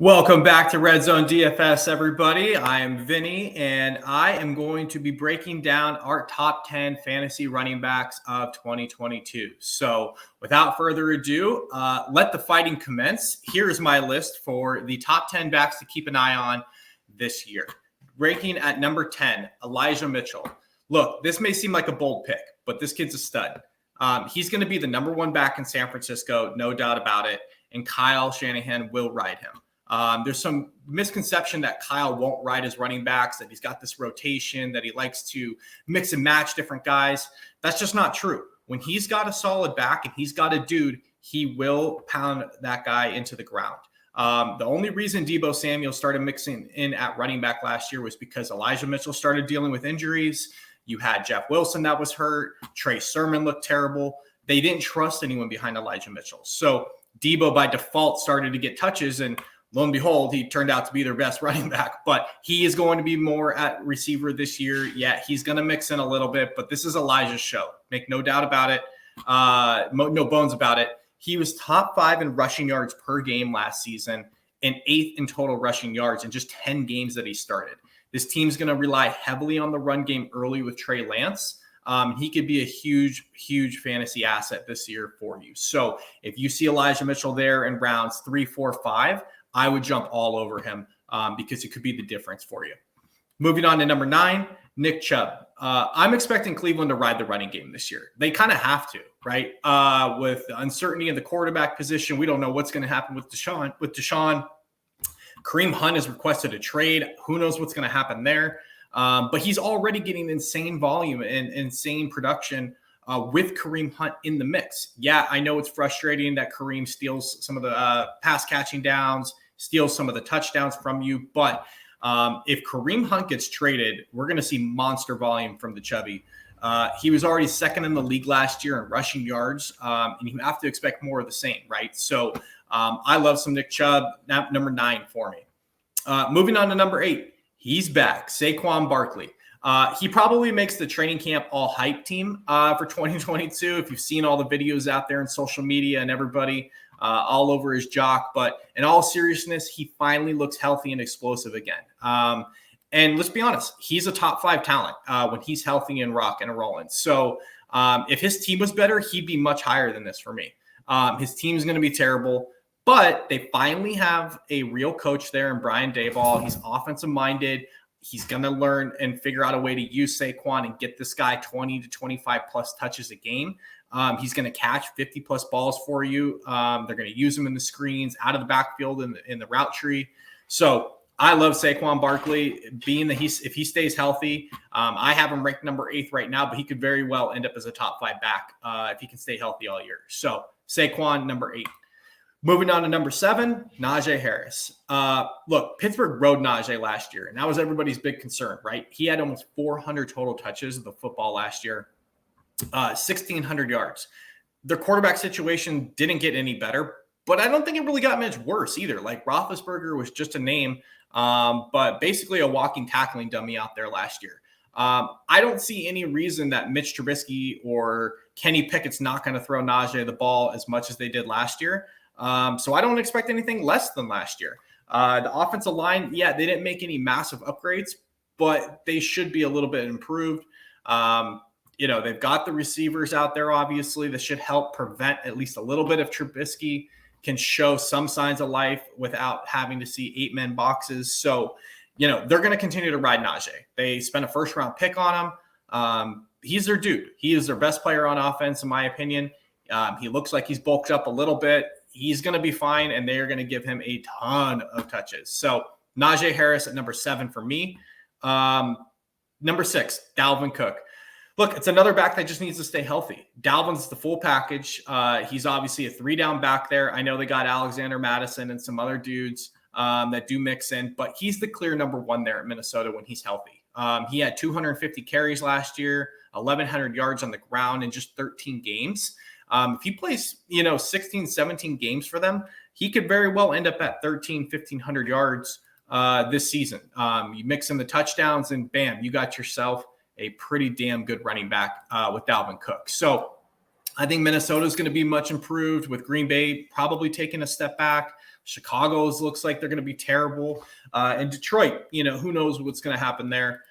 Welcome back to Red Zone DFS, everybody. I am Vinny, and I am going to be breaking down our top 10 fantasy running backs of 2022. So without further ado, let the fighting commence. Here's my list for the top 10 backs to keep an eye on this year. Ranking at number 10, Elijah Mitchell. Look, this may seem like a bold pick, but this kid's a stud. He's going to be the number one back in San Francisco, no doubt about it, and Kyle Shanahan will ride him. There's some misconception that Kyle won't ride his running backs, that he's got this rotation, that he likes to mix and match different guys. That's just not true. When he's got a solid back and he's got a dude, he will pound that guy into the ground. The only reason Deebo Samuel started mixing in at running back last year was because Elijah Mitchell started dealing with injuries. You had Jeff Wilson that was hurt. Trey Sermon looked terrible. They didn't trust anyone behind Elijah Mitchell. So Deebo by default started to get touches, and lo and behold, he turned out to be their best running back, but he is going to be more at receiver this year. Yeah, he's going to mix in a little bit, but this is Elijah's show. Make no doubt about it. No bones about it. He was top 5 in rushing yards per game last season and 8th in total rushing yards in just 10 games that he started. This team's going to rely heavily on the run game early with Trey Lance. He could be a huge, huge fantasy asset this year for you. So if you see Elijah Mitchell there in rounds 3, 4, 5, I would jump all over him because it could be the difference for you. Moving on to number 9, Nick Chubb. I'm expecting Cleveland to ride the running game this year. They kind of have to, right? With the uncertainty in the quarterback position, we don't know what's going to happen with Deshaun. Kareem Hunt has requested a trade. Who knows what's going to happen there? But he's already getting insane volume and insane production with Kareem Hunt in the mix. Yeah, I know it's frustrating that Kareem steals some of the pass catching downs, steals some of the touchdowns from you. But if Kareem Hunt gets traded, we're going to see monster volume from the Chubby. He was already second in the league last year in rushing yards, and you have to expect more of the same, right? So I love some Nick Chubb, number 9 for me. Moving on to number 8, he's back, Saquon Barkley. He probably makes the training camp all hype team for 2022. If you've seen all the videos out there in social media and everybody all over his jock, but in all seriousness, he finally looks healthy and explosive again. And let's be honest, he's a top 5 talent when he's healthy and rocking and rolling. So if his team was better, he'd be much higher than this for me. His team's going to be terrible, but they finally have a real coach there in Brian Daboll. He's offensive minded. He's going to learn and figure out a way to use Saquon and get this guy 20 to 25 plus touches a game. He's going to catch 50 plus balls for you. They're going to use him in the screens, out of the backfield in the route tree. So I love Saquon Barkley, being that if he stays healthy. I have him ranked number 8 right now, but he could very well end up as a top 5 back if he can stay healthy all year. So Saquon, number 8. Moving on to number 7, Najee Harris. Look, Pittsburgh rode Najee last year, and that was everybody's big concern, right? He had almost 400 total touches of the football last year, 1,600 yards. Their quarterback situation didn't get any better, but I don't think it really got much worse either. Like, Roethlisberger was just a name, but basically a walking tackling dummy out there last year. I don't see any reason that Mitch Trubisky or Kenny Pickett's not going to throw Najee the ball as much as they did last year. So I don't expect anything less than last year. The offensive line, yeah, they didn't make any massive upgrades, but they should be a little bit improved. They've got the receivers out there, obviously, that should help prevent at least a little bit of Trubisky can show some signs of life without having to see 8-man boxes. So, they're going to continue to ride Najee. They spent a first-round pick on him. He's their dude. He is their best player on offense, in my opinion. He looks like he's bulked up a little bit. He's going to be fine, and they're going to give him a ton of touches. So Najee Harris at number 7 for me. Number 6, Dalvin Cook. Look, it's another back that just needs to stay healthy. Dalvin's the full package. He's obviously a 3-down back there. I know they got Alexander Madison and some other dudes that do mix in, but he's the clear number 1 there at Minnesota when he's healthy. He had 250 carries last year, 1,100 yards on the ground in just 13 games. If he plays, 16, 17 games for them, he could very well end up at 1,500 yards this season. You mix in the touchdowns and bam, you got yourself a pretty damn good running back with Dalvin Cook. So I think Minnesota is going to be much improved, with Green Bay probably taking a step back. Chicago's looks like they're going to be terrible. And Detroit, who knows what's going to happen there.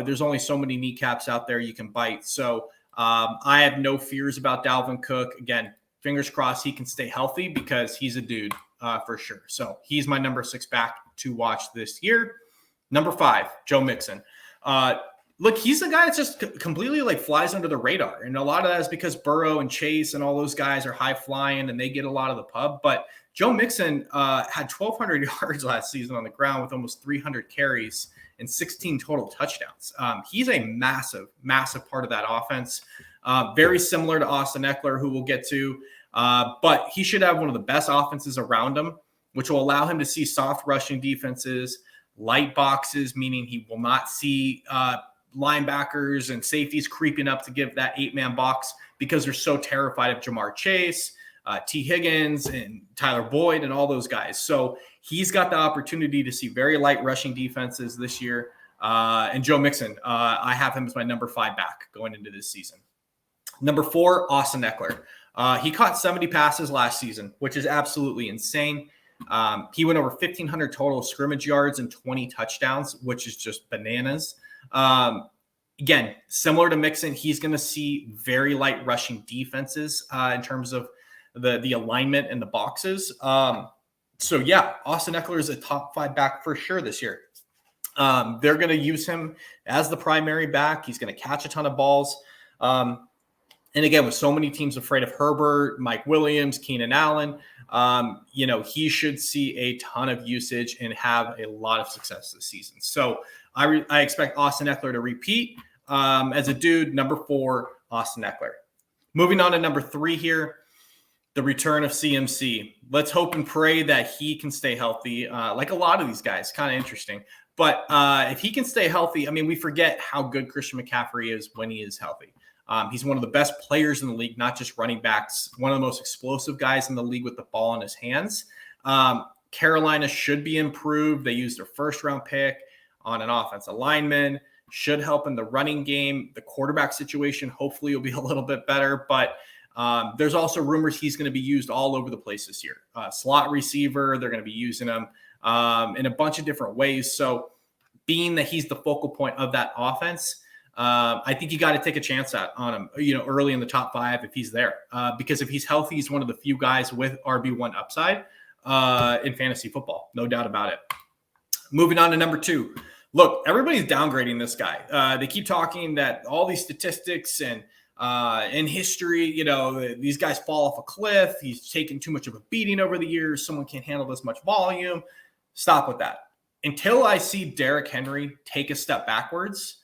There's only so many kneecaps out there you can bite. So I have no fears about Dalvin Cook. Again, fingers crossed he can stay healthy, because he's a dude for sure. So he's my number 6 back to watch this year. Number 5, Joe Mixon. Look, he's the guy that just completely flies under the radar. And a lot of that is because Burrow and Chase and all those guys are high flying and they get a lot of the pub. But Joe Mixon had 1,200 yards last season on the ground with almost 300 carries and 16 total touchdowns. He's a massive, massive part of that offense. Very similar to Austin Ekeler, who we'll get to. But he should have one of the best offenses around him, which will allow him to see soft rushing defenses, light boxes, meaning he will not see linebackers and safeties creeping up to give that 8-man box, because they're so terrified of Jamar Chase, T. Higgins, and Tyler Boyd, and all those guys. So he's got the opportunity to see very light rushing defenses this year. And Joe Mixon, I have him as my number 5 back going into this season. Number 4, Austin Ekeler. He caught 70 passes last season, which is absolutely insane. He went over 1,500 total scrimmage yards and 20 touchdowns, which is just bananas. Again, similar to Mixon, he's going to see very light rushing defenses in terms of the alignment and the boxes. So yeah, Austin Ekeler is a top 5 back for sure this year. They're going to use him as the primary back. He's going to catch a ton of balls. And again, with so many teams afraid of Herbert, Mike Williams, Keenan Allen, he should see a ton of usage and have a lot of success this season. So I expect Austin Ekeler to repeat as a dude. Number 4, Austin Ekeler. Moving on to number 3 here, the return of CMC. Let's hope and pray that he can stay healthy. Like a lot of these guys, kind of interesting. But if he can stay healthy, we forget how good Christian McCaffrey is when he is healthy. He's one of the best players in the league, not just running backs, one of the most explosive guys in the league with the ball in his hands. Carolina should be improved. They used their 1st-round pick on an offensive lineman, should help in the running game. The quarterback situation hopefully will be a little bit better, but there's also rumors he's going to be used all over the place this year. Slot receiver, they're going to be using him in a bunch of different ways. So being that he's the focal point of that offense, I think you got to take a chance on him, early in the top 5 if he's there. Because if he's healthy, he's one of the few guys with RB1 upside in fantasy football. No doubt about it. Moving on to number 2. Look, everybody's downgrading this guy. They keep talking that all these statistics and in history, these guys fall off a cliff. He's taken too much of a beating over the years. Someone can't handle this much volume. Stop with that. Until I see Derrick Henry take a step backwards,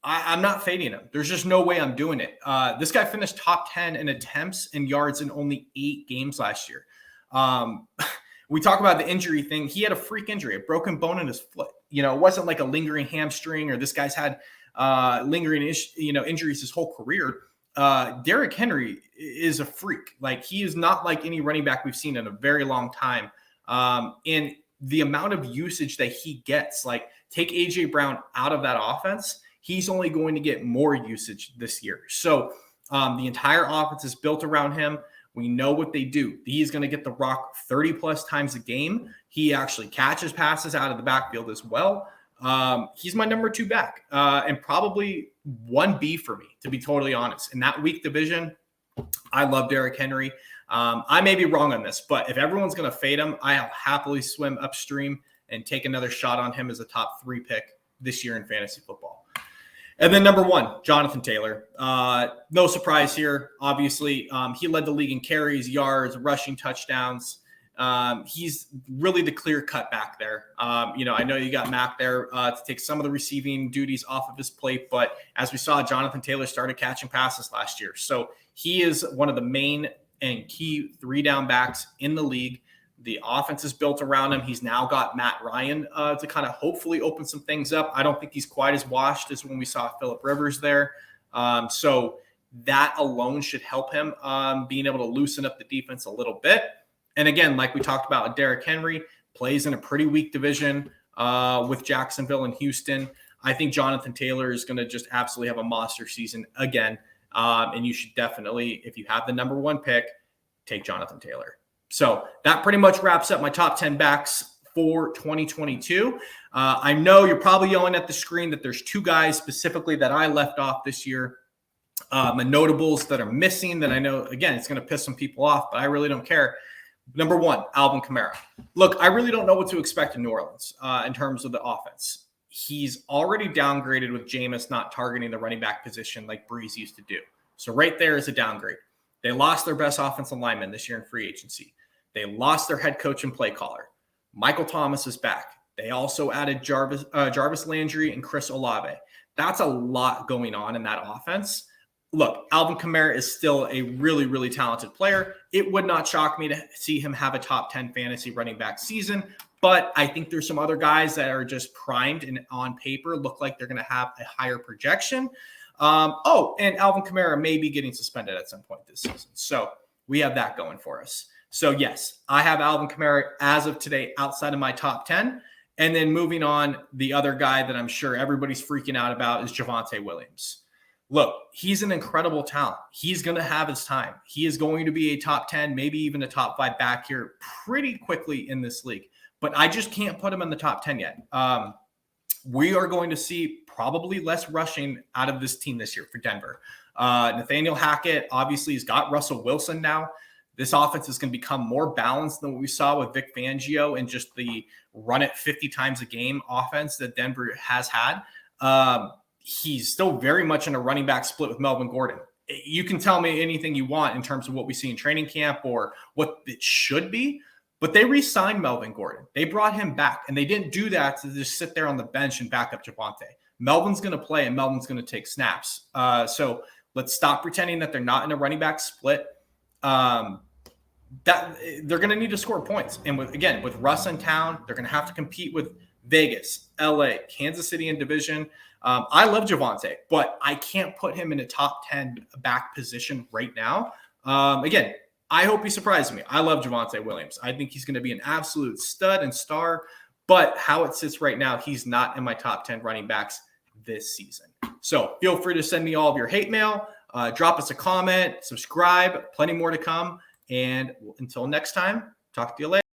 I'm not fading him. There's just no way I'm doing it. This guy finished top 10 in attempts and yards in only 8 games last year. We talk about the injury thing. He had a freak injury, a broken bone in his foot. It wasn't like a lingering hamstring, or this guy's had lingering injuries his whole career. Derrick Henry is a freak. He is not like any running back we've seen in a very long time. And the amount of usage that he gets, take AJ Brown out of that offense, he's only going to get more usage this year. So the entire offense is built around him. We know what they do. He's going to get the rock 30 plus times a game. He actually catches passes out of the backfield as well. He's my number 2 back and probably 1B for me, to be totally honest. In that weak division, I love Derrick Henry. I may be wrong on this, but if everyone's going to fade him, I'll happily swim upstream and take another shot on him as a top 3 pick this year in fantasy football. And then number 1, Jonathan Taylor. No surprise here. Obviously, he led the league in carries, yards, rushing touchdowns. He's really the clear-cut back there. I know you got Mac there to take some of the receiving duties off of his plate, but as we saw, Jonathan Taylor started catching passes last year. So he is one of the main and key 3-down backs in the league. The offense is built around him. He's now got Matt Ryan to kind of hopefully open some things up. I don't think he's quite as washed as when we saw Phillip Rivers there. So that alone should help him being able to loosen up the defense a little bit. And again, like we talked about, Derrick Henry plays in a pretty weak division with Jacksonville and Houston. I think Jonathan Taylor is going to just absolutely have a monster season again And you should definitely, if you have the number 1 pick, take Jonathan Taylor. So that pretty much wraps up my top 10 backs for 2022. I know you're probably yelling at the screen that there's 2 guys specifically that I left off this year. My notables that are missing that I know, again, it's going to piss some people off, but I really don't care. Number 1, Alvin Kamara. Look, I really don't know what to expect in New Orleans in terms of the offense. He's already downgraded with Jameis not targeting the running back position like Breeze used to do. So right there is a downgrade. They lost their best offensive lineman this year in free agency. They lost their head coach and play caller. Michael Thomas is back. They also added Jarvis Landry and Chris Olave. That's a lot going on in that offense. Look, Alvin Kamara is still a really, really talented player. It would not shock me to see him have a top 10 fantasy running back season, but I think there's some other guys that are just primed and on paper look like they're going to have a higher projection. And Alvin Kamara may be getting suspended at some point this season. So we have that going for us. So yes, I have Alvin Kamara as of today outside of my top 10. And then moving on, the other guy that I'm sure everybody's freaking out about is Javonte Williams. Look, he's an incredible talent. He's going to have his time. He is going to be a top 10, maybe even a top 5 back here pretty quickly in this league. But I just can't put him in the top 10 yet. We are going to see probably less rushing out of this team this year for Denver. Nathaniel Hackett obviously has got Russell Wilson now. This offense is going to become more balanced than what we saw with Vic Fangio and just the run it 50 times a game offense that Denver has had. He's still very much in a running back split with Melvin Gordon. You can tell me anything you want in terms of what we see in training camp or what it should be, but they re-signed Melvin Gordon. They brought him back, and they didn't do that to just sit there on the bench and back up Javonte. Melvin's going to play, and Melvin's going to take snaps. So let's stop pretending that they're not in a running back split. That they're going to need to score points. And with Russ in town, they're going to have to compete with Vegas, LA, Kansas City in division. I love Javonte, but I can't put him in a top 10 back position right now. Again, I hope he surprises me. I love Javonte Williams. I think he's going to be an absolute stud and star, but how it sits right now, he's not in my top 10 running backs this season. So feel free to send me all of your hate mail. Drop us a comment, subscribe, plenty more to come. And until next time, talk to you later.